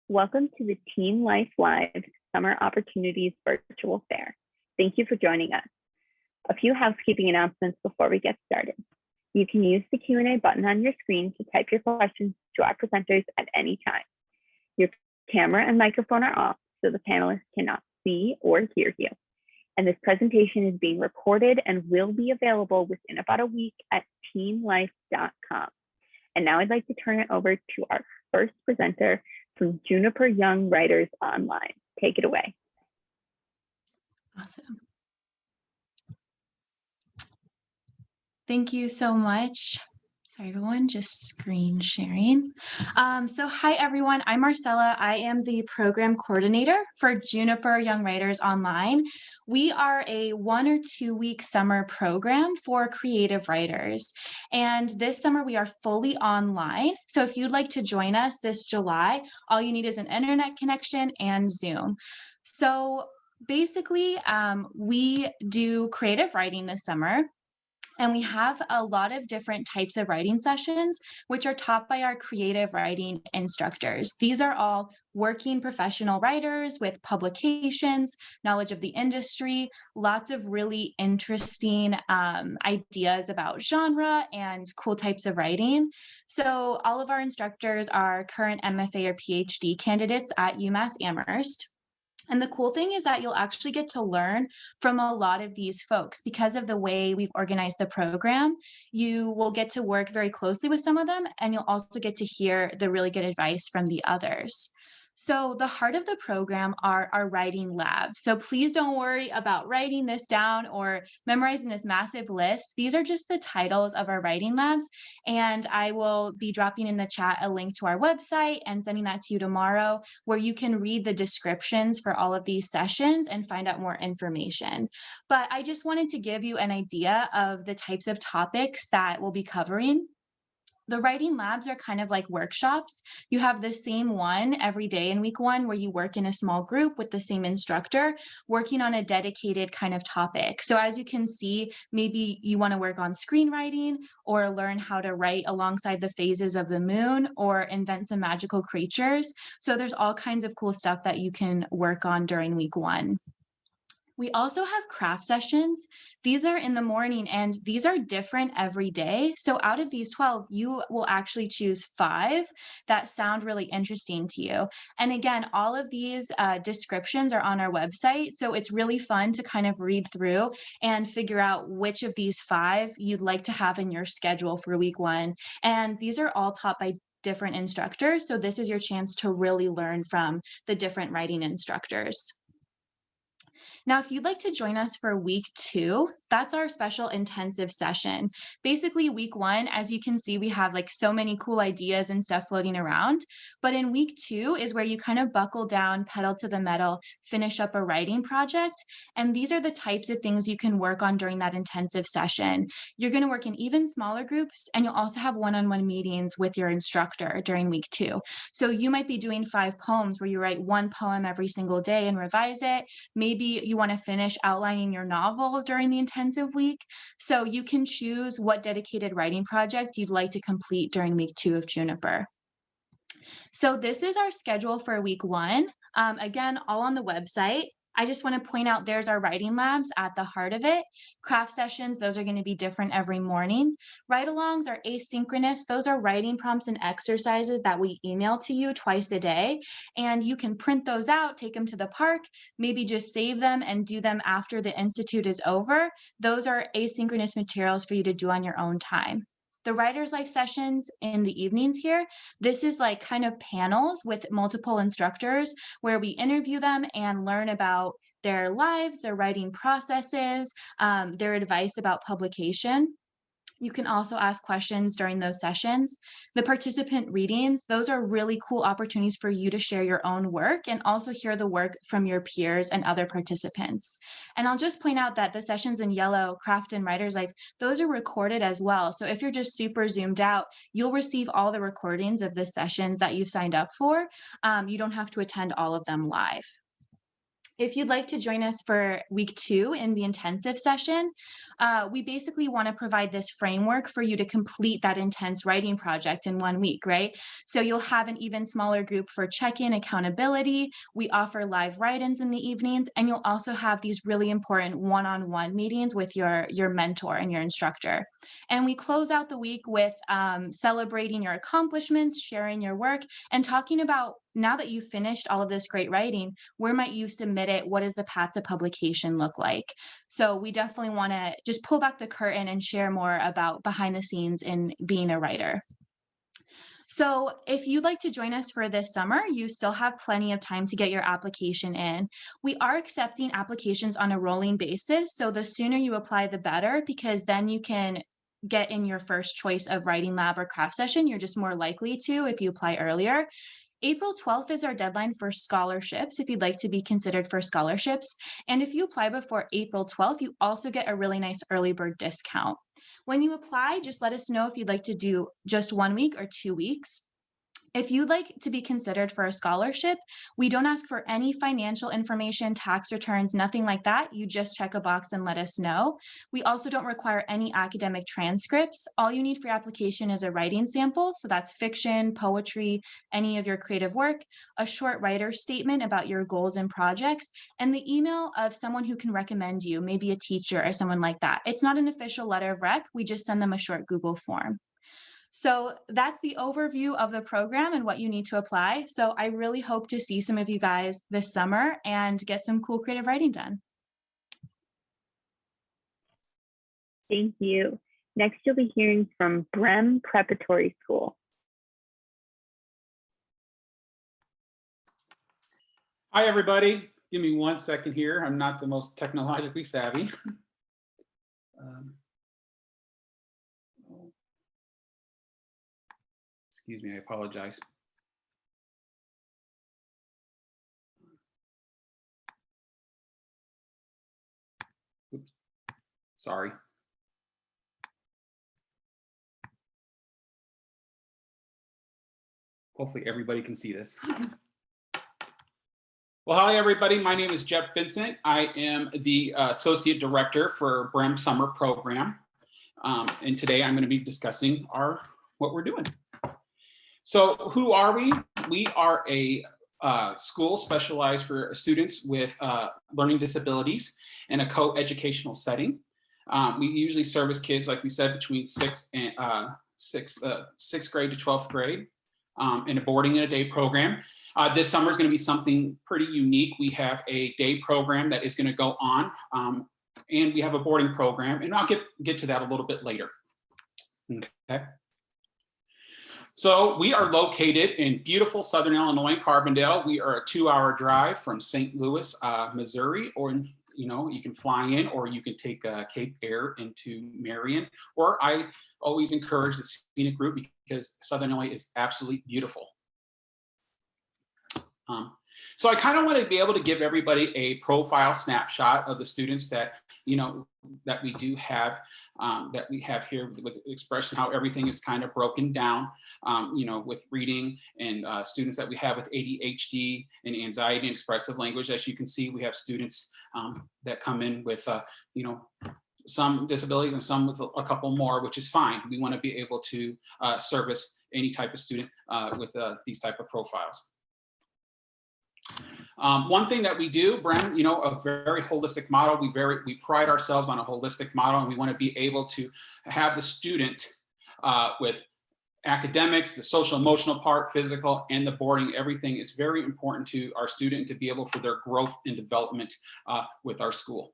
Welcome to the TeenLife Live Summer Opportunities Virtual Fair. Thank you for joining us. A few housekeeping announcements before we get started. You can use the Q&A button on your screen to type your questions to our presenters at any time. Your camera and microphone are off, so the panelists cannot see or hear you. And this presentation is being recorded and will be available within about a week at teenlife.com. And now I'd like to turn it over to our first presenter from Juniper Young Writers Online. Take it away. Awesome. Thank you so much. Sorry, everyone, just screen sharing. So hi, everyone. I'm Marcella. I am the program coordinator for Juniper Young Writers Online. We are a 1 or 2 week summer program for creative writers. And this summer we are fully online. So if you'd like to join us this July, all you need is an internet connection and Zoom. So basically, we do creative writing this summer. And we have a lot of different types of writing sessions, which are taught by our creative writing instructors. These are all working professional writers with publications, knowledge of the industry, lots of really interesting ideas about genre and cool types of writing. So all of our instructors are current MFA or PhD candidates at UMass Amherst. And the cool thing is that you'll actually get to learn from a lot of these folks. Because of the way we've organized the program, you will get to work very closely with some of them, and you'll also get to hear the really good advice from the others. So the heart of the program are our writing labs. So please don't worry about writing this down or memorizing this massive list. These are just the titles of our writing labs. And I will be dropping in the chat a link to our website and sending that to you tomorrow, where you can read the descriptions for all of these sessions and find out more information. But I just wanted to give you an idea of the types of topics that we'll be covering. The writing labs are kind of like workshops. You have the same one every day in week 1 where you work in a small group with the same instructor working on a dedicated kind of topic. So as you can see, maybe you want to work on screenwriting or learn how to write alongside the phases of the moon or invent some magical creatures. So there's all kinds of cool stuff that you can work on during week 1. We also have craft sessions. These are in the morning and these are different every day. So out of these 12, you will actually choose 5 that sound really interesting to you. And again, all of these descriptions are on our website. So it's really fun to kind of read through and figure out which of these 5 you'd like to have in your schedule for week 1. And these are all taught by different instructors. So this is your chance to really learn from the different writing instructors. Now, if you'd like to join us for week 2, that's our special intensive session. Basically, week 1, as you can see, we have like so many cool ideas and stuff floating around. But in week 2 is where you kind of buckle down, pedal to the metal, finish up a writing project. And these are the types of things you can work on during that intensive session. You're going to work in even smaller groups, and you'll also have one-on-one meetings with your instructor during week 2. So you might be doing 5 poems where you write 1 poem every single day and revise it. Maybe you want to finish outlining your novel during the intensive week. So you can choose what dedicated writing project you'd like to complete during week 2 of Juniper. So this is our schedule for week 1. Again, all on the website. I just want to point out there's our writing labs at the heart of it. Craft sessions, those are going to be different every morning. Ride-alongs are asynchronous. Those are writing prompts and exercises that we email to you twice a day. And you can print those out, take them to the park, maybe just save them and do them after the institute is over. Those are asynchronous materials for you to do on your own time. The Writer's Life sessions in the evenings here, this is like kind of panels with multiple instructors where we interview them and learn about their lives, their writing processes, their advice about publication. You can also ask questions during those sessions. The participant readings, those are really cool opportunities for you to share your own work and also hear the work from your peers and other participants. And I'll just point out that the sessions in yellow, Craft and Writer's Life, those are recorded as well. So if you're just super zoomed out, you'll receive all the recordings of the sessions that you've signed up for. You don't have to attend all of them live. If you'd like to join us for week 2 in the intensive session, we basically want to provide this framework for you to complete that intense writing project in 1 week, right? So you'll have an even smaller group for check-in accountability. We offer live write-ins in the evenings, and you'll also have these really important one-on-one meetings with your mentor and your instructor. And we close out the week with celebrating your accomplishments, sharing your work, and talking about, now that you've finished all of this great writing, where might you submit it? What does the path to publication look like? So we definitely want to just pull back the curtain and share more about behind the scenes in being a writer. So if you'd like to join us for this summer, you still have plenty of time to get your application in. We are accepting applications on a rolling basis, so the sooner you apply, the better, because then you can get in your first choice of writing lab or craft session. You're just more likely to if you apply earlier. April 12th is our deadline for scholarships, if you'd like to be considered for scholarships. And if you apply before April 12th, you also get a really nice early bird discount. When you apply, just let us know if you'd like to do just 1 week or 2 weeks. If you'd like to be considered for a scholarship, we don't ask for any financial information, tax returns, nothing like that. You just check a box and let us know. We also don't require any academic transcripts. All you need for your application is a writing sample. So that's fiction, poetry, any of your creative work, a short writer's statement about your goals and projects, and the email of someone who can recommend you, maybe a teacher or someone like that. It's not an official letter of rec. We just send them a short Google form. So that's the overview of the program and what you need to apply. So I really hope to see some of you guys this summer and get some cool creative writing done. Thank you. Next, you'll be hearing from Brim Preparatory School. Hi, everybody. Give me 1 second here. I'm not the most technologically savvy. Excuse me, I apologize. Oops. Sorry. Hopefully everybody can see this. Well, hi, everybody. My name is Jeff Vincent. I am the Associate Director for Brim Summer Program. And today I'm going to be discussing what we're doing. So who are we? We are a school specialized for students with learning disabilities in a co-educational setting. We usually service kids, like we said, between sixth grade to 12th grade in a boarding and a day program. This summer is going to be something pretty unique. We have a day program that is going to go on, and we have a boarding program, and I'll get to that a little bit later. Okay. So we are located in beautiful Southern Illinois, Carbondale. We are a 2-hour drive from St. Louis, Missouri, or you can fly in, or you can take Cape Air into Marion. Or I always encourage the scenic route because Southern Illinois is absolutely beautiful. So I kind of want to be able to give everybody a profile snapshot of the students that that we do have, that we have here with expression, how everything is kind of broken down, with reading, and students that we have with ADHD and anxiety and expressive language. As you can see, we have students that come in with some disabilities and some with a couple more, which is fine. We want to be able to service any type of student with these type of profiles. One thing that we do, Brehm, a very holistic model. We pride ourselves on a holistic model, and we want to be able to have the student with academics, the social emotional part, physical, and the boarding. Everything is very important to our student to be able for their growth and development with our school.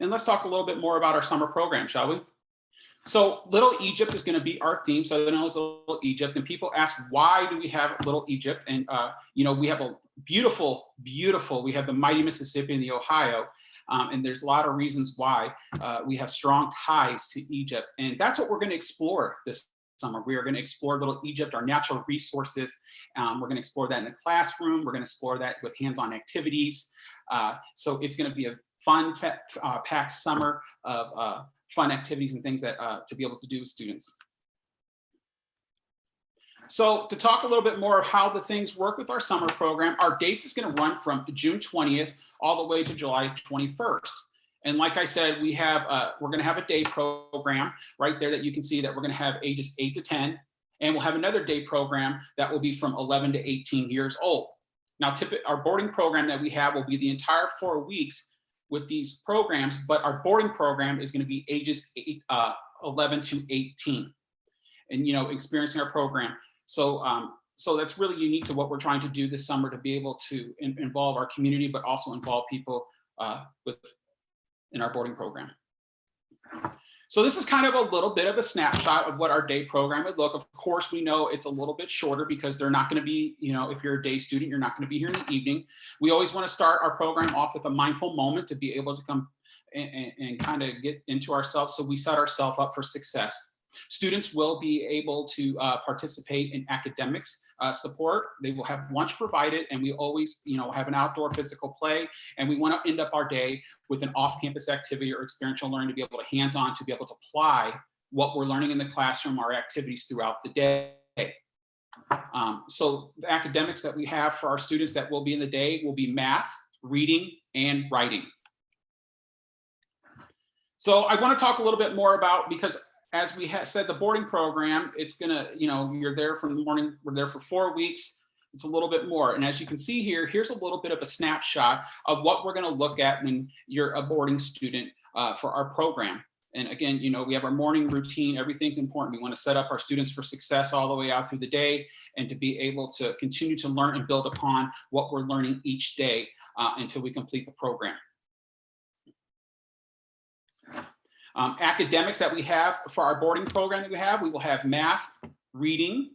And let's talk a little bit more about our summer program, shall we? So Little Egypt is going to be our theme. So then it's Little Egypt, and people ask, why do we have Little Egypt? And we have a beautiful, we have the mighty Mississippi and the Ohio, and there's a lot of reasons why we have strong ties to Egypt, and that's what we're going to explore this summer. We are going to explore Little Egypt, our natural resources. We're going to explore that in the classroom. We're going to explore that with hands-on activities. So it's going to be a fun, packed summer of fun activities and things that to be able to do with students. So to talk a little bit more of how the things work with our summer program, our dates is going to run from June 20th all the way to July 21st. And like I said, we're going to have a day program right there that you can see that we're going to have ages 8 to 10. And we'll have another day program that will be from 11 to 18 years old. Now, our boarding program that we have will be the entire 4 weeks with these programs, but our boarding program is going to be ages 11 to 18 and, experiencing our program. So that's really unique to what we're trying to do this summer, to be able to involve our community, but also involve people in our boarding program. So this is kind of a little bit of a snapshot of what our day program would look. Of course, we know it's a little bit shorter because they're not going to be, if you're a day student, you're not going to be here in the evening. We always want to start our program off with a mindful moment to be able to come and kind of get into ourselves. So we set ourselves up for success. Students will be able to participate in academics support. They will have lunch provided, and we always, have an outdoor physical play. And we want to end up our day with an off-campus activity or experiential learning to be able to hands-on, to be able to apply what we're learning in the classroom, our activities throughout the day. So the academics that we have for our students that will be in the day will be math, reading, and writing. So I want to talk a little bit more about, because as we said, the boarding program, it's gonna, you're there from the morning, we're there for 4 weeks. It's a little bit more. And as you can see here, here's a little bit of a snapshot of what we're gonna look at when you're a boarding student for our program. And again, we have our morning routine, everything's important. We wanna set up our students for success all the way out through the day, and to be able to continue to learn and build upon what we're learning each day until we complete the program. Academics that we have for our boarding program that we will have math, reading,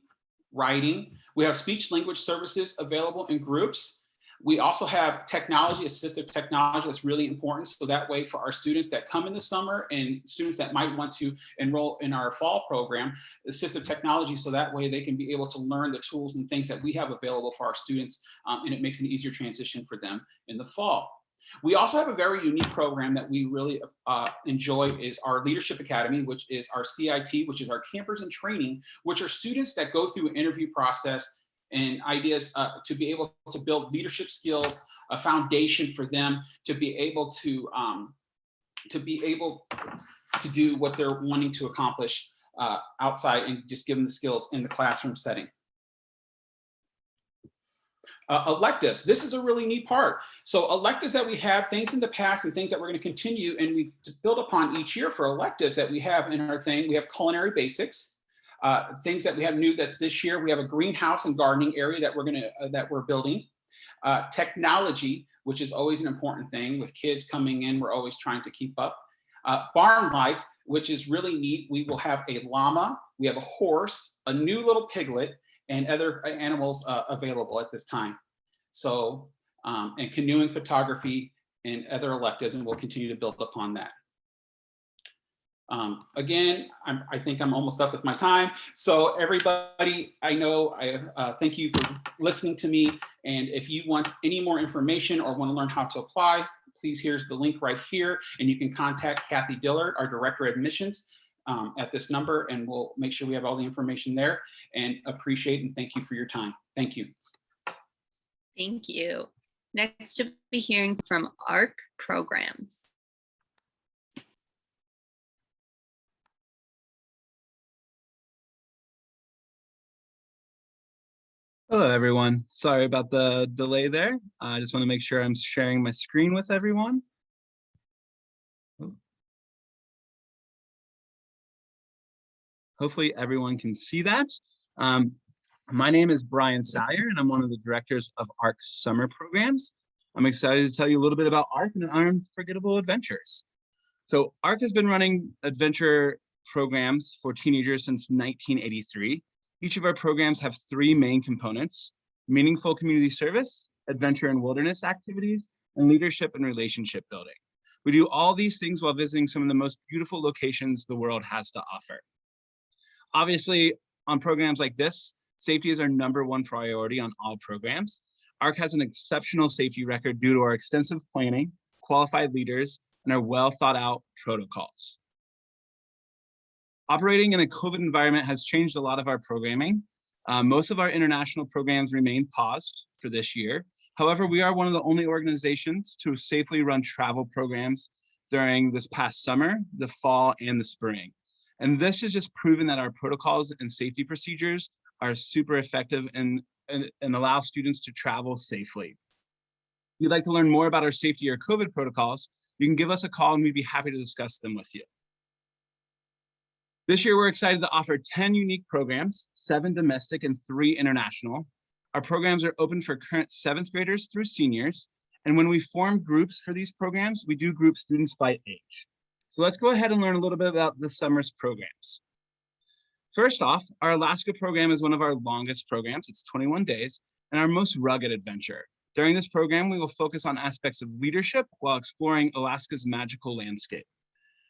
writing. We have speech language services available in groups. We also have technology, assistive technology that's really important. So that way for our students that come in the summer and students that might want to enroll in our fall program, assistive technology, so that way they can be able to learn the tools and things that we have available for our students, and it makes an easier transition for them in the fall. We also have a very unique program that we really enjoy, is our Leadership Academy, which is our CIT, which is our campers in training, which are students that go through an interview process and ideas to be able to build leadership skills, a foundation for them to be able to do what they're wanting to accomplish outside, and just give them the skills in the classroom setting. Electives, this is a really neat part. So electives that we have, things in the past and things that we're going to continue and we build upon each year for electives that we have in our thing. We have culinary basics, things that we have new that's this year. We have a greenhouse and gardening area that we're building. Technology, which is always an important thing with kids coming in, we're always trying to keep up. Barn life, which is really neat. We will have a llama, we have a horse, a new little piglet, and other animals available at this time. So, and canoeing, photography, and other electives, and we'll continue to build upon that. Again, I think I'm almost up with my time. So everybody, I know, thank you for listening to me. And if you want any more information or want to learn how to apply, please, here's the link right here. And you can contact Kathy Dillard, our Director of Admissions, at this number, and we'll make sure we have all the information there. And appreciate and thank you for your time. Thank you. Thank you. Next, to be hearing from Ark Programs. Hello, everyone. Sorry about the delay there. I just want to make sure I'm sharing my screen with everyone. Hopefully everyone can see that. My name is Brian Salyer, and I'm one of the directors of Ark Summer Programs. I'm excited to tell you a little bit about Ark and unforgettable adventures. So Ark has been running adventure programs for teenagers since 1983. Each of our programs have 3 main components: meaningful community service, adventure and wilderness activities, and leadership and relationship building. We do all these things while visiting some of the most beautiful locations the world has to offer. Obviously, on programs like this, safety is our #1 priority on all programs. Ark has an exceptional safety record due to our extensive planning, qualified leaders, and our well thought out protocols. Operating in a COVID environment has changed a lot of our programming. Most of our international programs remain paused for this year. However, we are one of the only organizations to safely run travel programs during this past summer, the fall, and the spring. And this has just proven that our protocols and safety procedures are super effective and allow students to travel safely. If you'd like to learn more about our safety or COVID protocols, you can give us a call and we'd be happy to discuss them with you. This year, we're excited to offer 10 unique programs, 7 domestic and 3 international. Our programs are open for current 7th graders through seniors. And when we form groups for these programs, we do group students by age. So let's go ahead and learn a little bit about this summer's programs. First off, our Alaska program is one of our longest programs. It's 21 days and our most rugged adventure. During this program, we will focus on aspects of leadership while exploring Alaska's magical landscape.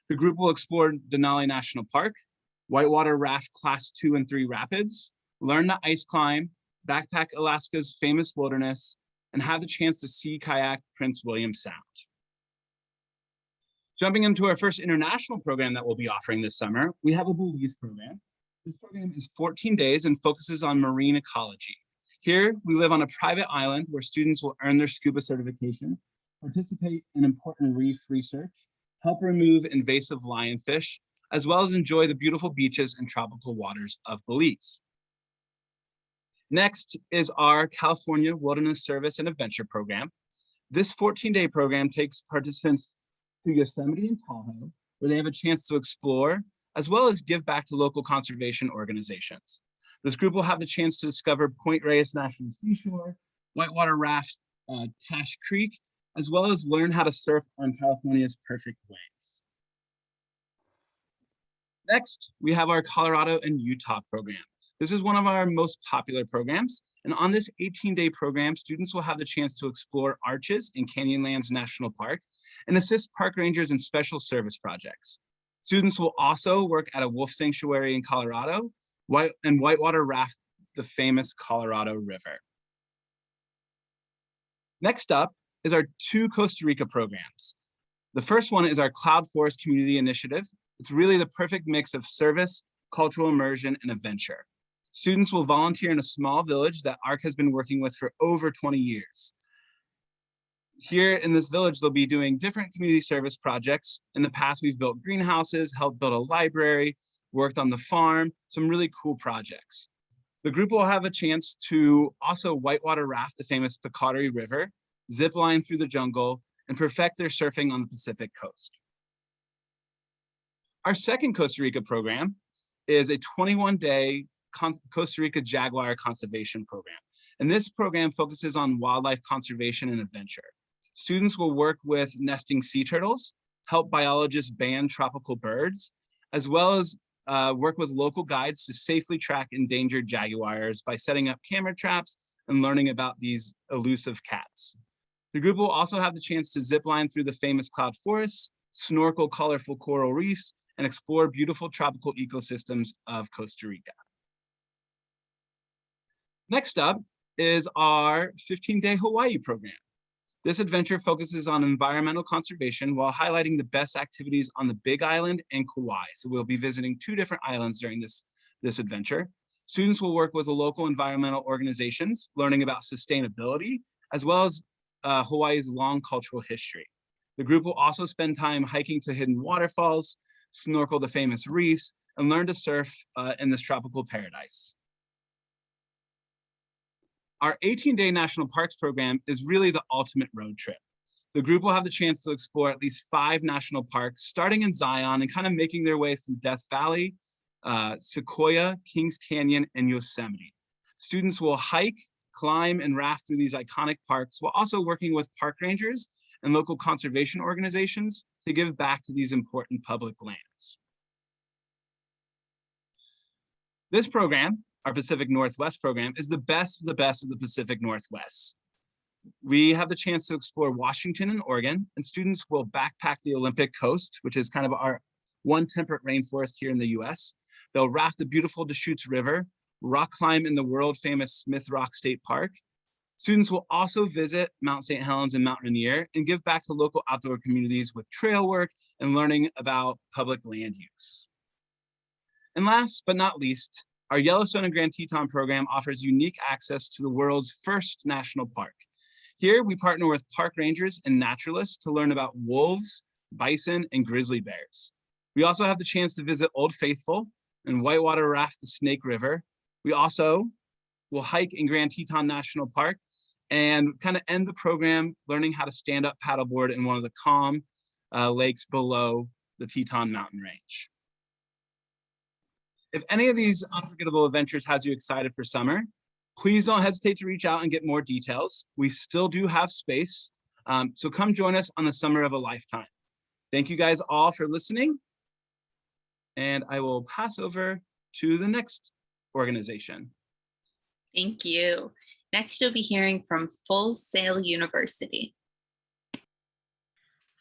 The group will explore Denali National Park, whitewater raft class 2 and 3 rapids, learn to ice climb, backpack Alaska's famous wilderness, and have the chance to sea kayak Prince William Sound. Jumping into our first international program that we'll be offering this summer, we have a Belize program. This program is 14 days and focuses on marine ecology. Here, we live on a private island where students will earn their scuba certification, participate in important reef research, help remove invasive lionfish, as well as enjoy the beautiful beaches and tropical waters of Belize. Next is our California Wilderness Service and Adventure program. This 14-day program takes participants to Yosemite and Tahoe, where they have a chance to explore, as well as give back to local conservation organizations. This group will have the chance to discover Point Reyes National Seashore, whitewater raft Tash Creek, as well as learn how to surf on California's perfect waves. Next, we have our Colorado and Utah program. This is one of our most popular programs. And on this 18-day program, students will have the chance to explore Arches in Canyonlands National Park and assist park rangers in special service projects. Students will also work at a wolf sanctuary in Colorado and whitewater raft the famous Colorado River. Next up is our 2 Costa Rica programs. The first one is our Cloud Forest Community Initiative. It's really the perfect mix of service, cultural immersion, and adventure. Students will volunteer in a small village that ARC has been working with for over 20 years. Here in this village, they'll be doing different community service projects. In the past, we've built greenhouses, helped build a library, worked on the farm, some really cool projects. The group will have a chance to also whitewater raft the famous Preparatory River, zip line through the jungle, and perfect their surfing on the Pacific coast. Our second Costa Rica program is a 21-day Costa Rica Jaguar Conservation Program. And this program focuses on wildlife conservation and adventure. Students will work with nesting sea turtles, help biologists ban tropical birds, as well as work with local guides to safely track endangered jaguars by setting up camera traps and learning about these elusive cats. The group will also have the chance to zip line through the famous cloud forests, snorkel colorful coral reefs, and explore beautiful tropical ecosystems of Costa Rica. Next up is our 15-day Hawaii program. This adventure focuses on environmental conservation while highlighting the best activities on the Big Island and Kauai. So we'll be visiting 2 different islands during this adventure. Students will work with the local environmental organizations, learning about sustainability, as well as Hawaii's long cultural history. The group will also spend time hiking to hidden waterfalls, snorkel the famous reefs, and learn to surf in this tropical paradise. Our 18-day National Parks program is really the ultimate road trip. The group will have the chance to explore at least 5 national parks, starting in Zion and kind of making their way through Death Valley, Sequoia, Kings Canyon, and Yosemite. Students will hike, climb, and raft through these iconic parks while also working with park rangers and local conservation organizations to give back to these important public lands. This program, our Pacific Northwest program, is the best of the Pacific Northwest. We have the chance to explore Washington and Oregon, and students will backpack the Olympic coast, which is kind of our one temperate rainforest here in the US. They'll raft the beautiful Deschutes River, rock climb in the world famous Smith Rock State Park. Students will also visit Mount St. Helens and Mount Rainier and give back to local outdoor communities with trail work and learning about public land use. And last but not least, Our Yellowstone and Grand Teton program offers unique access to the world's first national park. Here, we partner with park rangers and naturalists to learn about wolves, bison, and grizzly bears. We also have the chance to visit Old Faithful and whitewater raft the Snake River. We also will hike in Grand Teton National Park and kind of end the program learning how to stand up paddleboard in one of the calm lakes below the Teton Mountain Range. If any of these unforgettable adventures has you excited for summer, please don't hesitate to reach out and get more details. We still do have space, so come join us on the summer of a lifetime. Thank you guys all for listening, and I will pass over to the next organization. Thank you. Next, you'll be hearing from Full Sail University.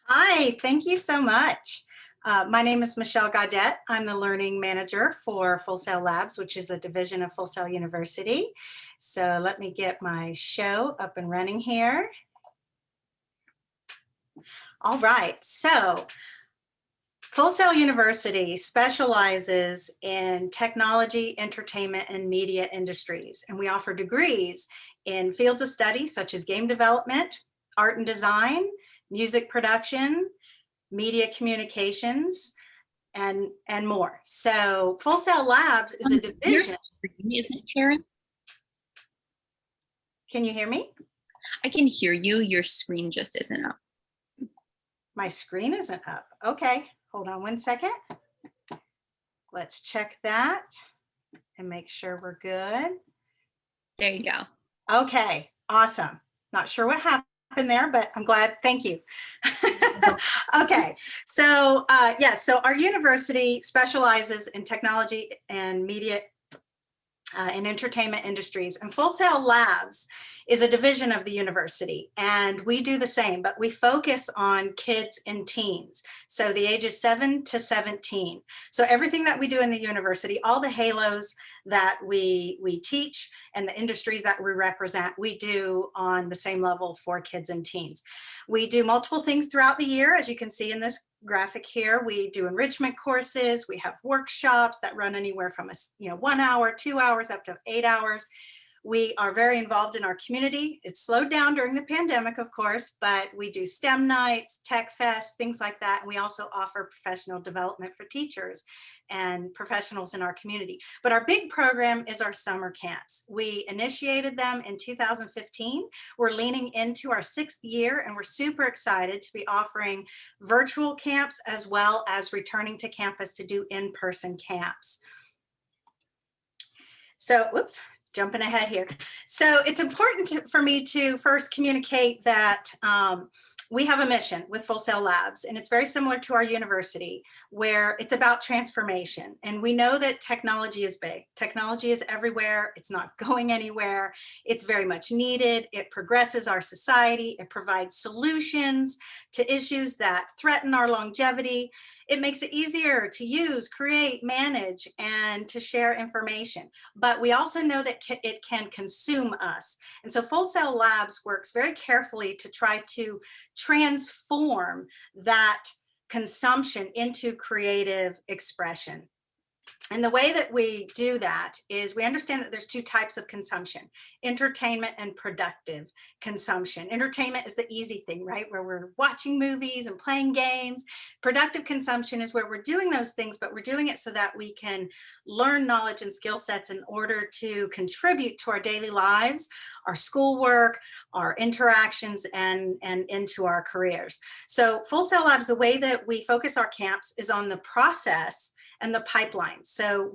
Hi, thank you so much. My name is Michelle Gaudette. I'm the learning manager for Full Sail Labs, which is a division of Full Sail University. So let me get my show up and running here. All right, so Full Sail University specializes in technology, entertainment, and media industries, and we offer degrees in fields of study such as game development, art and design, music production, media communications, and more. So Full Sail Labs is a division. Isn't Sharon? Can you hear me? I can hear you. Your screen just isn't up. My screen isn't up. Okay, hold on one second. Let's check that and make sure we're good. There you go. Okay, awesome. Not sure what happened there, but I'm glad. Thank you. Okay, so so our university specializes in technology and media and entertainment industries, and Full Sail Labs is a division of the university, and we do the same, but we focus on kids and teens, so the ages 7 to 17. So everything that we do in the university, all the halos that we teach and the industries that we represent, we do on the same level for kids and teens. We do multiple things throughout the year, as you can see in this graphic here. We do enrichment courses, we have workshops that run anywhere from 1 hour, 2 hours, up to 8 hours. We are very involved in our community. It's slowed down during the pandemic, of course, but we do STEM nights, tech fest, things like that. And we also offer professional development for teachers and professionals in our community. But our big program is our summer camps. We initiated them in 2015. We're leaning into our 6th year, and we're super excited to be offering virtual camps as well as returning to campus to do in-person camps. So, whoops. Jumping ahead here. So it's important for me to first communicate that we have a mission with Full Sail Labs, and it's very similar to our university, where it's about transformation. And we know that technology is big. Technology is everywhere. It's not going anywhere. It's very much needed. It progresses our society. It provides solutions to issues that threaten our longevity. It makes it easier to use, create, manage, and to share information. But we also know that it can consume us. And so Full Sail Labs works very carefully to try to transform that consumption into creative expression. And the way that we do that is we understand that there's 2 types of consumption: entertainment and productive consumption. Entertainment is the easy thing, right? Where we're watching movies and playing games. Productive consumption is where we're doing those things, but we're doing it so that we can learn knowledge and skill sets in order to contribute to our daily lives, our schoolwork, our interactions, and into our careers. So Full Sail Labs, the way that we focus our camps is on the process and the pipeline. So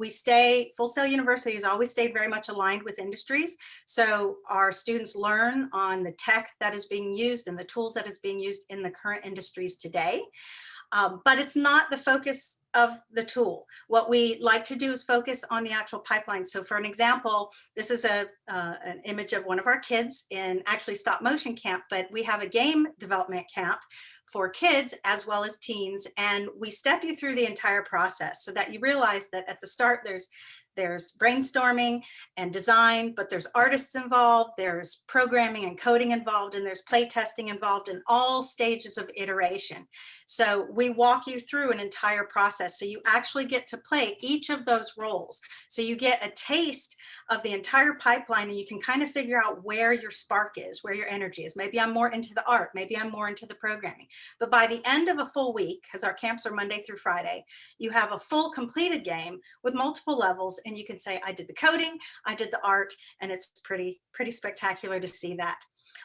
Full Sail University has always stayed very much aligned with industries. So our students learn on the tech that is being used and the tools that is being used in the current industries today. But it's not the focus of the tool. What we like to do is focus on the actual pipeline. So for an example, this is an image of one of our kids in actually stop motion camp, but we have a game development camp for kids as well as teens. And we step you through the entire process so that you realize that at the start, there's there's brainstorming and design, but there's artists involved, there's programming and coding involved, and there's play testing involved in all stages of iteration. So we walk you through an entire process. So you actually get to play each of those roles. So you get a taste of the entire pipeline, and you can kind of figure out where your spark is, where your energy is. Maybe I'm more into the art, maybe I'm more into the programming. But by the end of a full week, because our camps are Monday through Friday, you have a full completed game with multiple levels, and you can say, I did the coding, I did the art, and it's pretty spectacular to see that.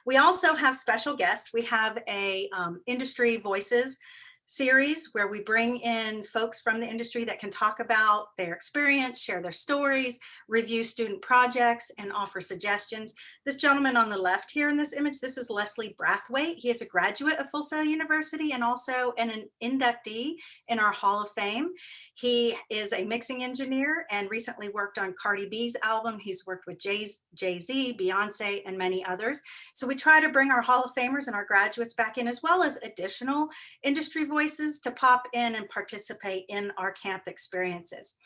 We also have special guests. We have a industry voices series where we bring in folks from the industry that can talk about their experience, share their stories, review student projects, and offer suggestions. This gentleman on the left here in this image, this is Leslie Brathwaite. He is a graduate of Full Sail University and also an inductee in our Hall of Fame. He is a mixing engineer and recently worked on Cardi B's album. He's worked with Jay-Z, Beyonce, and many others. So we try to bring our Hall of Famers and our graduates back in, as well as additional industry voices to pop in and participate in our camp experiences.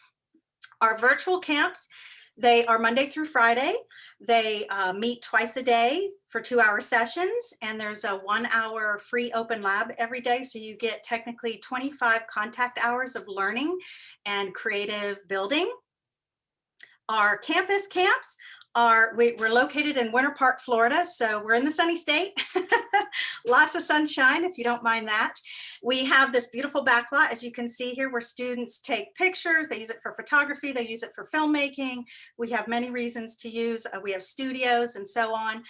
Our virtual camps, they are Monday through Friday. They meet twice a day for 2-hour sessions, and there's a 1-hour free open lab every day. So you get technically 25 contact hours of learning and creative building. Our campus camps we're located in Winter Park, Florida, so we're in the sunny state. Lots of sunshine, if you don't mind that. We have this beautiful backlot, as you can see here, where students take pictures. They use it for photography. They use it for filmmaking. We have many reasons to use. We have studios and so on.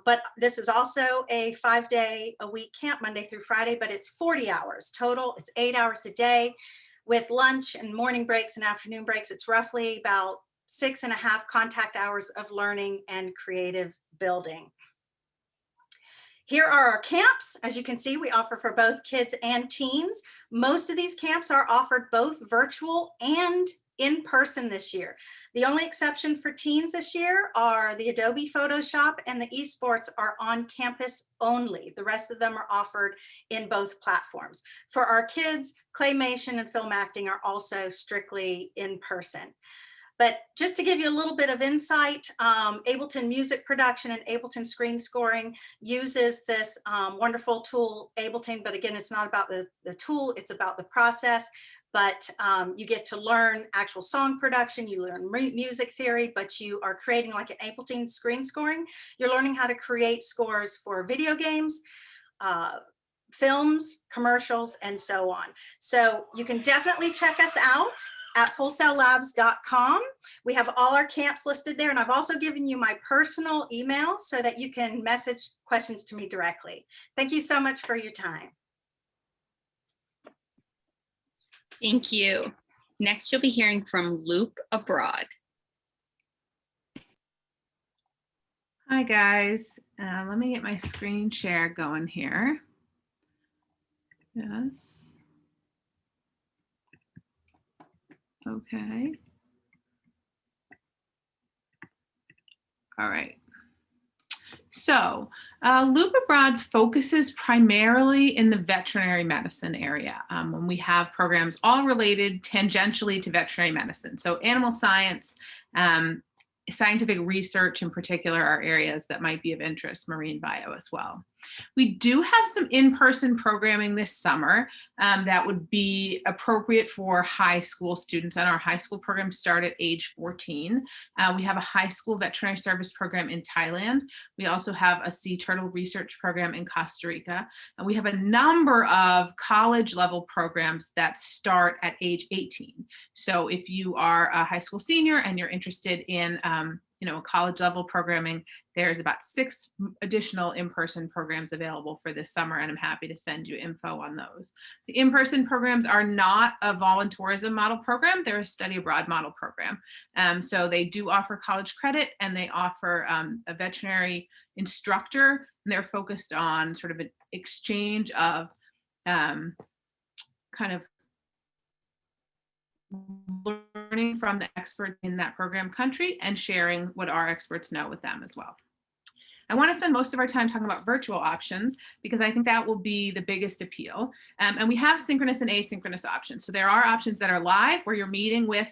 But this is also a 5-day-a-week camp, Monday through Friday, but it's 40 hours total. It's 8 hours a day with lunch and morning breaks and afternoon breaks. It's roughly about 6.5 contact hours of learning and creative building. Here are our camps. As you can see, we offer for both kids and teens. Most of these camps are offered both virtual and in person this year. The only exception for teens this year are the Adobe Photoshop and the esports are on campus only. The rest of them are offered in both platforms. For our kids, claymation and film acting are also strictly in person. But just to give you a little bit of insight, Ableton Music Production and Ableton Screen Scoring uses this wonderful tool, Ableton, but again, it's not about the tool, it's about the process. But you get to learn actual song production, you learn music theory, but you are creating like an Ableton Screen Scoring. You're learning how to create scores for video games, films, commercials, and so on. So you can definitely check us out at fullsaillabs.com. We have all our camps listed there, and I've also given you my personal email so that you can message questions to me directly. Thank you so much for your time. Thank you. Next, you'll be hearing from Loop Abroad. Hi guys, let me get my screen share going here. Yes. Okay. All right. So Loop Abroad focuses primarily in the veterinary medicine area. When we have programs all related tangentially to veterinary medicine. So animal science, scientific research in particular are areas that might be of interest, marine bio as well. We do have some in-person programming this summer that would be appropriate for high school students, and our high school programs start at age 14. We have a high school veterinary service program in Thailand. We also have a sea turtle research program in Costa Rica. And we have a number of college level programs that start at age 18. So if you are a high school senior and you're interested in college level programming, there's about 6 additional in-person programs available for this summer, and I'm happy to send you info on those. The in-person programs are not a voluntourism model program, they're a study abroad model program. So they do offer college credit, and they offer a veterinary instructor, and they're focused on sort of an exchange of kind of learning from the expert in that program country and sharing what our experts know with them as well. I want to spend most of our time talking about virtual options because I think that will be the biggest appeal. And we have synchronous and asynchronous options. So there are options that are live where you're meeting with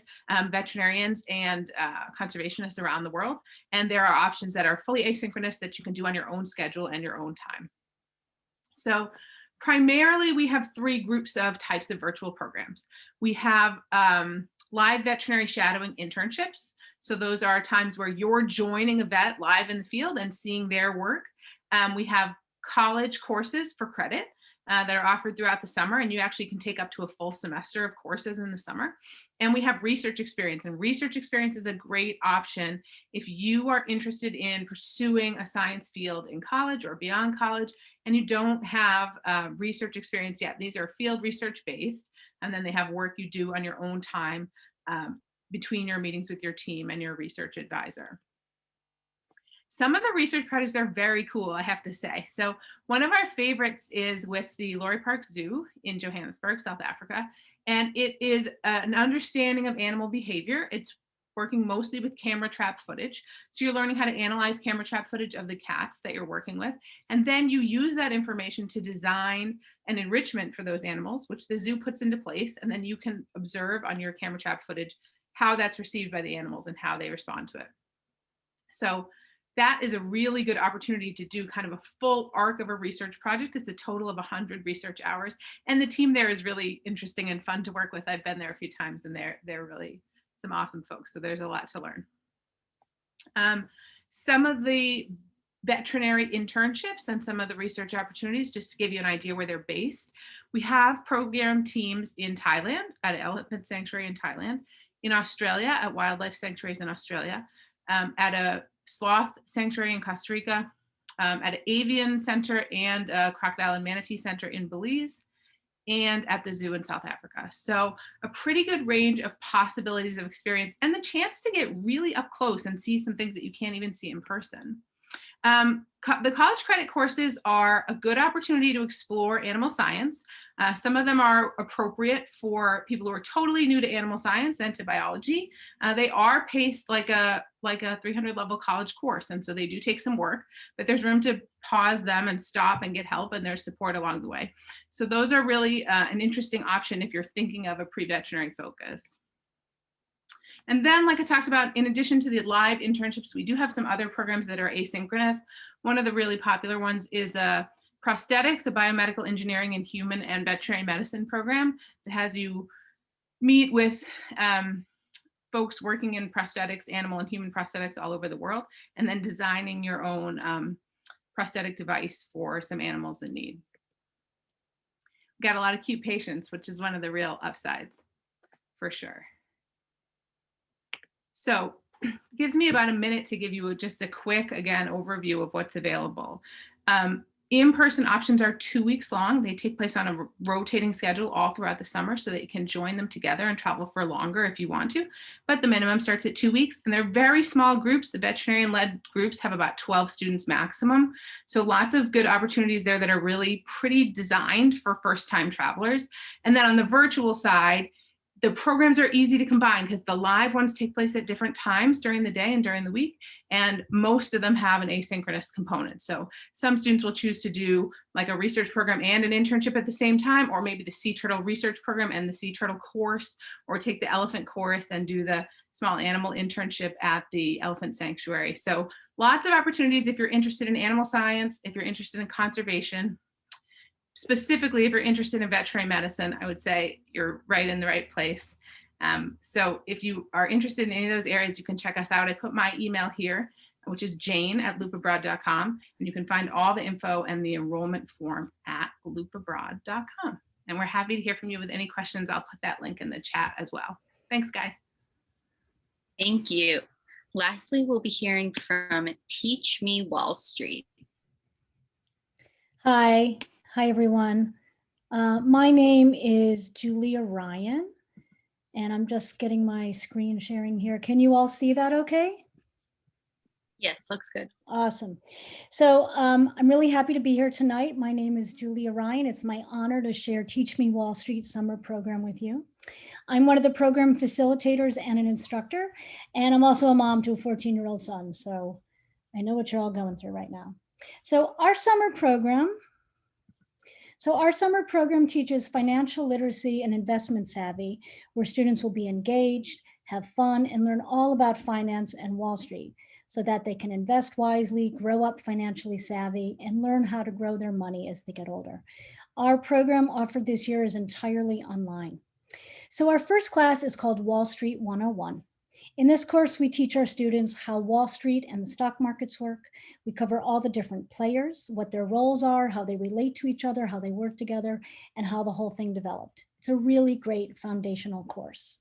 veterinarians and conservationists around the world. And there are options that are fully asynchronous that you can do on your own schedule and your own time. So primarily, we have three groups of types of virtual programs. We have live veterinary shadowing internships. So those are times where you're joining a vet live in the field and seeing their work. We have college courses for credit that are offered throughout the summer, and you actually can take up to a full semester of courses in the summer. And we have research experience, and research experience is a great option if you are interested in pursuing a science field in college or beyond college, and you don't have research experience yet. These are field research based, and then they have work you do on your own time between your meetings with your team and your research advisor. Some of the research projects are very cool, I have to say. So one of our favorites is with the Laurie Park Zoo in Johannesburg, South Africa. And it is an understanding of animal behavior. It's working mostly with camera trap footage. So you're learning how to analyze camera trap footage of the cats that you're working with. And then you use that information to design an enrichment for those animals, which the zoo puts into place. And then you can observe on your camera trap footage how that's received by the animals and how they respond to it. So that is a really good opportunity to do kind of a full arc of a research project. It's a total of 100 research hours. And the team there is really interesting and fun to work with. I've been there a few times and they're really some awesome folks. So there's a lot to learn. Some of the veterinary internships and some of the research opportunities, just to give you an idea where they're based. We have program teams in Thailand, at an elephant sanctuary in Thailand, in Australia, at wildlife sanctuaries in Australia, at a sloth sanctuary in Costa Rica, at an avian center and a crocodile and manatee center in Belize, and at the zoo in South Africa. So a pretty good range of possibilities of experience and the chance to get really up close and see some things that you can't even see in person. The college credit courses are a good opportunity to explore animal science. Some of them are appropriate for people who are totally new to animal science and to biology. They are paced like a 300 level college course. And so they do take some work, but there's room to pause them and stop and get help, and there's support along the way. So those are really an interesting option if you're thinking of a pre-veterinary focus. And then, like I talked about, in addition to the live internships, we do have some other programs that are asynchronous. One of the really popular ones is prosthetics, a biomedical engineering and human and veterinary medicine program that has you meet with folks working in prosthetics, animal and human prosthetics all over the world, and then designing your own prosthetic device for some animals in need. We got a lot of cute patients, which is one of the real upsides for sure. So it gives me about a minute to give you just a quick, again, overview of what's available. In-person options are 2 weeks long. They take place on a rotating schedule all throughout the summer so that you can join them together and travel for longer if you want to. But the minimum starts at 2 weeks, and they're very small groups. The veterinarian-led groups have about 12 students maximum. So lots of good opportunities there that are really pretty designed for first-time travelers. And then on the virtual side, the programs are easy to combine because the live ones take place at different times during the day and during the week, and most of them have an asynchronous component. So some students will choose to do like a research program and an internship at the same time, or maybe the sea turtle research program and the sea turtle course, or take the elephant course and do the small animal internship at the elephant sanctuary. So lots of opportunities if you're interested in animal science, if you're interested in conservation. Specifically, if you're interested in veterinary medicine, I would say you're right in the right place. So if you are interested in any of those areas, you can check us out. I put my email here, which is jane@loopabroad.com, and you can find all the info and the enrollment form at loopabroad.com. And we're happy to hear from you with any questions. I'll put that link in the chat as well. Thanks, guys. Thank you. Lastly, we'll be hearing from Teach Me Wall Street. Hi everyone. My name is Julia Ryan, and I'm just getting my screen sharing here. Can you all see that okay? Yes, looks good. Awesome. So I'm really happy to be here tonight. My name is Julia Ryan. It's my honor to share Teach Me Wall Street Summer Program with you. I'm one of the program facilitators and an instructor, and I'm also a mom to a 14-year-old son. So I know what you're all going through right now. So our summer program teaches financial literacy and investment savvy, where students will be engaged, have fun, and learn all about finance and Wall Street so that they can invest wisely, grow up financially savvy, and learn how to grow their money as they get older. Our program offered this year is entirely online. So our first class is called Wall Street 101. In this course, we teach our students how Wall Street and the stock markets work. We cover all the different players, what their roles are, how they relate to each other, how they work together, and how the whole thing developed. It's a really great foundational course.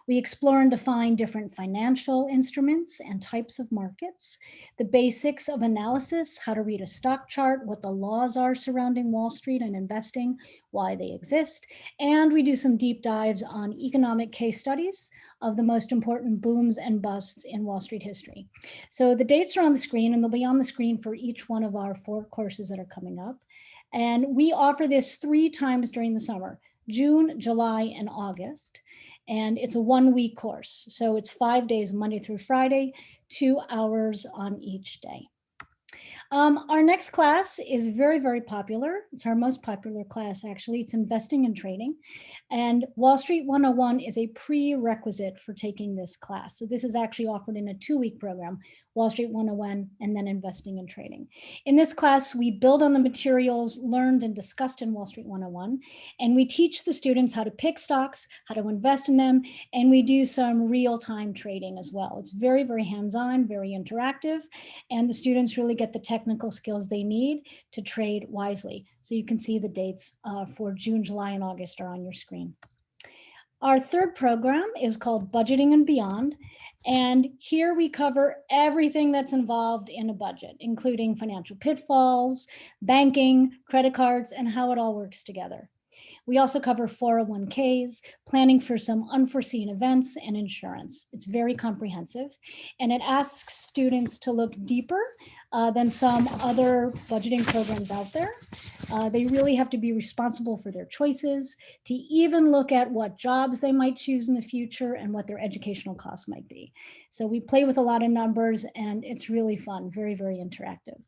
We explore and define different financial instruments and types of markets, the basics of analysis, how to read a stock chart, what the laws are surrounding Wall Street and investing, why they exist, and we do some deep dives on economic case studies of the most important booms and busts in Wall Street history. So the dates are on the screen, and they'll be on the screen for each one of our 4 courses that are coming up. And we offer this 3 times during the summer, June, July, and August. And it's a 1-week course. So it's 5 days, Monday through Friday, 2 hours on each day. Our next class is very, very popular. It's our most popular class, actually. It's investing and trading. And Wall Street 101 is a prerequisite for taking this class. So this is actually offered in a 2-week program, Wall Street 101, and then investing and trading. In this class, we build on the materials learned and discussed in Wall Street 101, and we teach the students how to pick stocks, how to invest in them, and we do some real-time trading as well. It's very, very hands-on, very interactive, and the students really get the technical skills they need to trade wisely. So you can see the dates for June, July, and August are on your screen. Our third program is called Budgeting and Beyond. And here we cover everything that's involved in a budget, including financial pitfalls, banking, credit cards, and how it all works together. We also cover 401ks, planning for some unforeseen events, and insurance. It's very comprehensive, and it asks students to look deeper than some other budgeting programs out there. They really have to be responsible for their choices, to even look at what jobs they might choose in the future and what their educational costs might be. So we play with a lot of numbers, and it's really fun, very, very interactive.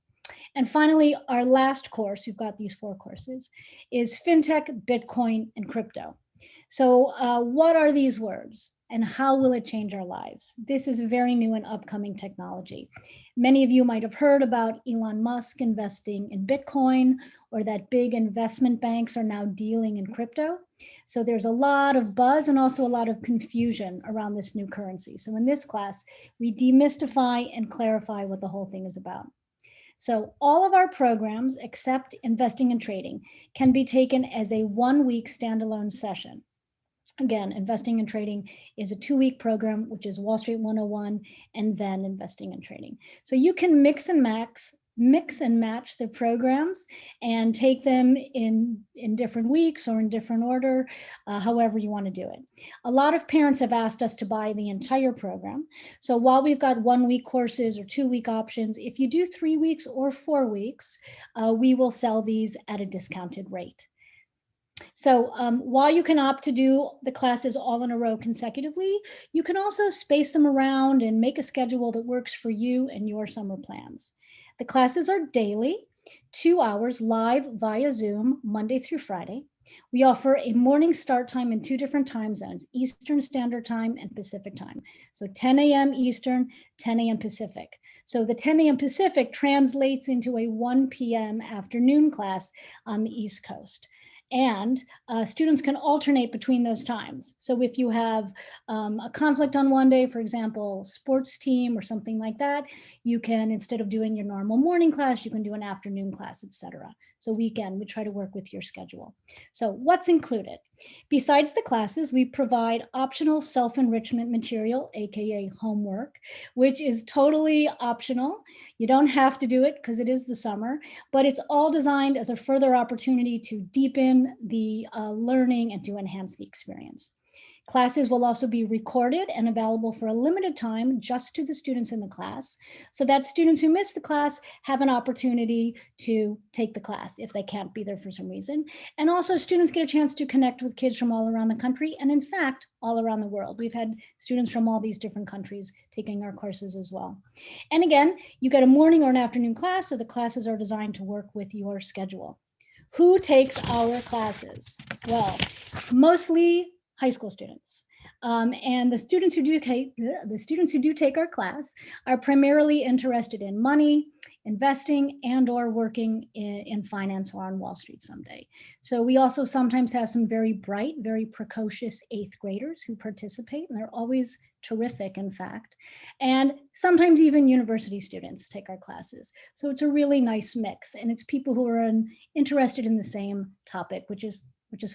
And finally, our last course, we've got these 4 courses, is FinTech, Bitcoin, and crypto. So what are these words and how will it change our lives? This is a very new and upcoming technology. Many of you might have heard about Elon Musk investing in Bitcoin, or that big investment banks are now dealing in crypto. So there's a lot of buzz and also a lot of confusion around this new currency. So in this class, we demystify and clarify what the whole thing is about. So all of our programs, except investing and trading, can be taken as a 1-week standalone session. Again, investing and trading is a 2-week program, which is Wall Street 101, and then investing and trading. So you can mix and match the programs and take them in different weeks or in different order, however you want to do it. A lot of parents have asked us to buy the entire program. So while we've got 1-week courses or 2-week options, if you do 3 weeks or 4 weeks, we will sell these at a discounted rate. So while you can opt to do the classes all in a row consecutively, you can also space them around and make a schedule that works for you and your summer plans. The classes are daily, 2 hours live via Zoom, Monday through Friday. We offer a morning start time in 2 different time zones, Eastern Standard Time and Pacific Time. So 10 a.m. Eastern, 10 a.m. Pacific. So the 10 a.m. Pacific translates into a 1 p.m. afternoon class on the East Coast. And students can alternate between those times. So if you have a conflict on one day, for example, sports team or something like that, you can, instead of doing your normal morning class, you can do an afternoon class, etc. So we try to work with your schedule. So what's included? Besides the classes, we provide optional self-enrichment material, AKA homework, which is totally optional. You don't have to do it because it is the summer, but it's all designed as a further opportunity to deepen the learning and to enhance the experience. Classes will also be recorded and available for a limited time just to the students in the class, so that students who miss the class have an opportunity to take the class if they can't be there for some reason. And also students get a chance to connect with kids from all around the country, and in fact, all around the world. We've had students from all these different countries taking our courses as well. And again, you get a morning or an afternoon class, so the classes are designed to work with your schedule. Who takes our classes? Well, mostly high school students. And the students who do take our class are primarily interested in money, investing, and or working in finance or on Wall Street someday. So we also sometimes have some very bright, very precocious 8th graders who participate, and they're always terrific, in fact. And sometimes even university students take our classes. So it's a really nice mix, and it's people who are interested in the same topic, which is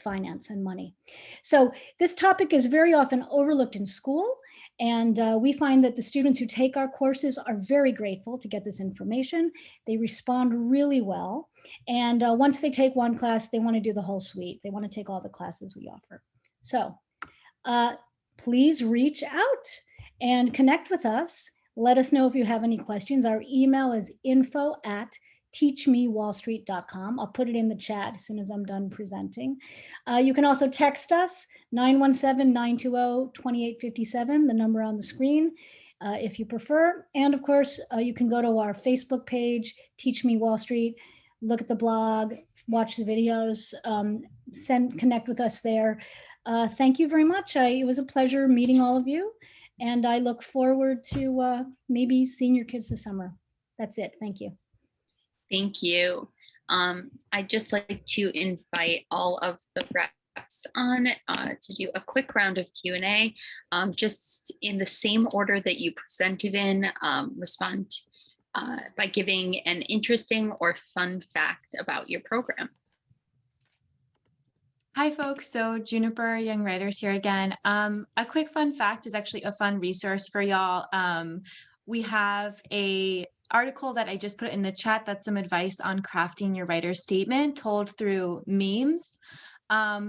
finance and money. So this topic is very often overlooked in school, and we find that the students who take our courses are very grateful to get this information. They respond really well, and once they take one class, they want to do the whole suite. They want to take all the classes we offer. So please reach out and connect with us. Let us know if you have any questions. Our email is info@teachmewallstreet.com. I'll put it in the chat as soon as I'm done presenting. You can also text us 917-920-2857, the number on the screen, if you prefer. And of course, you can go to our Facebook page, Teach Me Wall Street, look at the blog, watch the videos, connect with us there. Thank you very much. It was a pleasure meeting all of you, and I look forward to maybe seeing your kids this summer. That's it. Thank you. Thank you. I'd just like to invite all of the reps on to do a quick round of Q&A, just in the same order that you presented in. Respond by giving an interesting or fun fact about your program. Hi folks, so Juniper Young Writers here again. A quick fun fact is actually a fun resource for y'all. We have a article that I just put in the chat that's some advice on crafting your writer's statement told through memes. I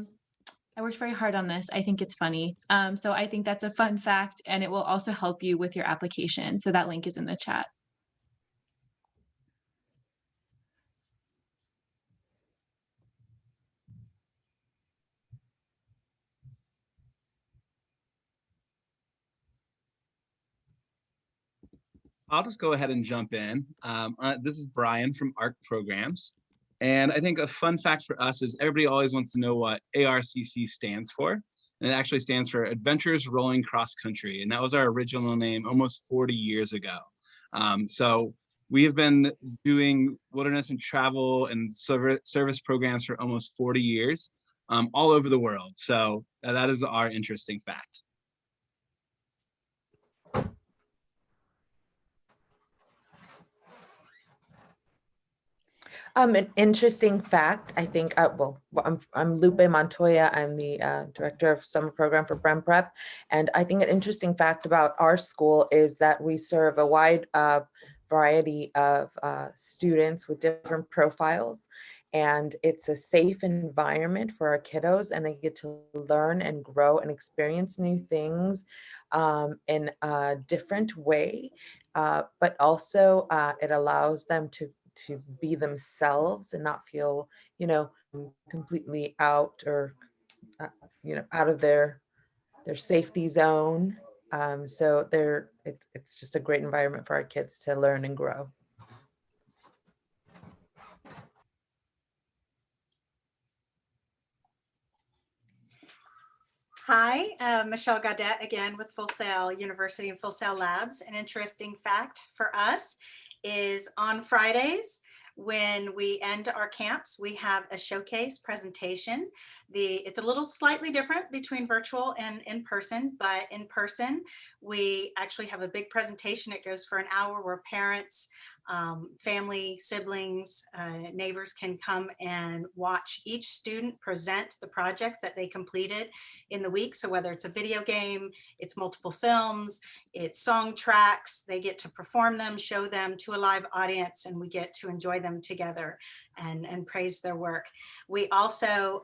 worked very hard on this. I think it's funny. So I think that's a fun fact, and it will also help you with your application. So that link is in the chat. I'll just go ahead and jump in. This is Brian from Ark Programs. And I think a fun fact for us is everybody always wants to know what ARCC stands for. And it actually stands for Adventures Rolling Cross Country. And that was our original name almost 40 years ago. So we have been doing wilderness and travel and service programs for almost 40 years all over the world. So that is our interesting fact. An interesting fact, I think, I'm Lupe Montoya. I'm the director of summer program for Brim Prep. And I think an interesting fact about our school is that we serve a wide variety of students with different profiles. And it's a safe environment for our kiddos, and they get to learn and grow and experience new things in a different way. But also it allows them to be themselves and not feel, completely out or, out of their safety zone. So it's just a great environment for our kids to learn and grow. Hi, Michelle Gaudet again with Full Sail University and Full Sail Labs. An interesting fact for us is on Fridays, when we end our camps, we have a showcase presentation. It's a little slightly different between virtual and in person, but in person, we actually have a big presentation. It goes for an hour where parents, family, siblings, neighbors can come and watch each student present the projects that they completed in the week. So whether it's a video game, it's multiple films, it's song tracks, they get to perform them, show them to a live audience, and we get to enjoy them together and praise their work. We also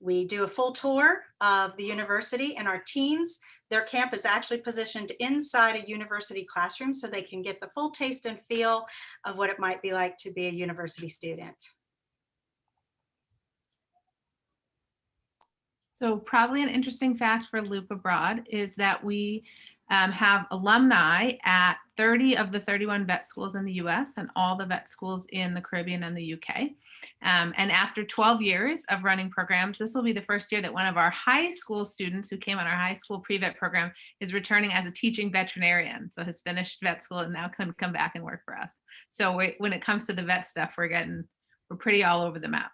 We do a full tour of the university, and our teens, their camp is actually positioned inside a university classroom so they can get the full taste and feel of what it might be like to be a university student. So probably an interesting fact for Loop Abroad is that we have alumni at 30 of the 31 vet schools in the US and all the vet schools in the Caribbean and the UK. And after 12 years of running programs, this will be the first year that one of our high school students who came on our high school pre-vet program is returning as a teaching veterinarian. So has finished vet school and now can come back and work for us. So when it comes to the vet stuff, we're pretty all over the map.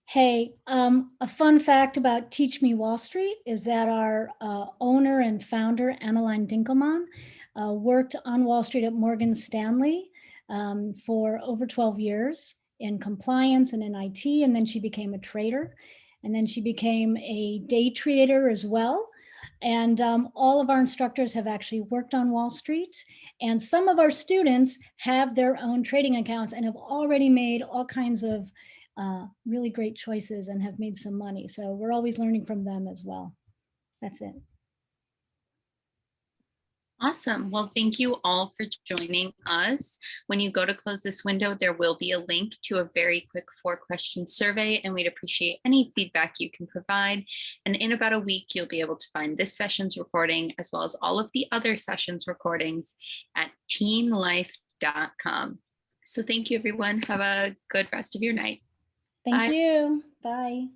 Hey, a fun fact about Teach Me Wall Street is that our owner and founder, Annaline Dinkelman, worked on Wall Street at Morgan Stanley for over 12 years in compliance and in IT, and then she became a trader, and then she became a day trader as well. And all of our instructors have actually worked on Wall Street, and some of our students have their own trading accounts and have already made all kinds of really great choices and have made some money. So we're always learning from them as well. That's it. Awesome. Well, thank you all for joining us. When you go to close this window, there will be a link to a very quick 4-question survey, and we'd appreciate any feedback you can provide. And in about a week, you'll be able to find this session's recording as well as all of the other sessions recordings at teenlife.com. So thank you, everyone. Have a good rest of your night. Thank Bye. you. Bye.